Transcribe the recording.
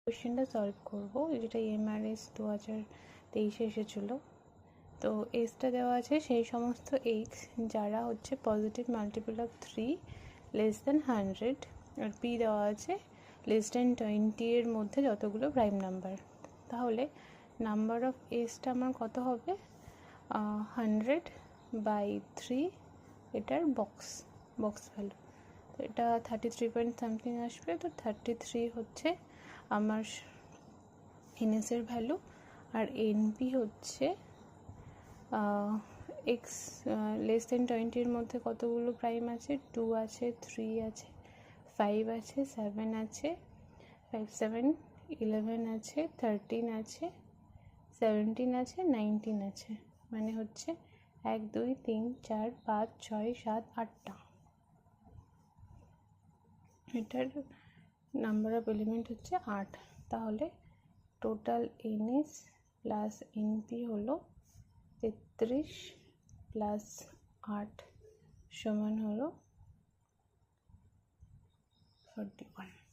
কোয়েশ্চেনটা সলভ করব, যেটা এমআরএস 2023 এসেছিলো। তো এসটা দেওয়া আছে সেই সমস্ত এক্স যারা হচ্ছে positive multiple of 3 less than 100, আর পি দেওয়া আছে লেস দেন 20 এর মধ্যে যতগুলো প্রাইম নাম্বার। তাহলে নাম্বার অফ এসটা আমার কত হবে? 100/3, এটার বক্স ভ্যালু। তো এটা 33 পয়েন্ট সামথিং আসবে। তো 33 হচ্ছে আমার এনএসের ভ্যালু। আর এনপি হচ্ছে এক্স লেস দেন 20-এর মধ্যে কতগুলো প্রাইম আছে? 2 আছে, 3 আছে, 5 আছে, 7 আছে, 5 7 11 আছে, 13 আছে, 17 আছে, 19 আছে। মানে হচ্ছে 1 2 3 4 5 6 7 8টা। এটার নাম্বার অফ এলিমেন্ট হচ্ছে 8। তাহলে টোটাল এনএস প্লাস এনপি হলো 33 প্লাস 8 সমান হলো 41।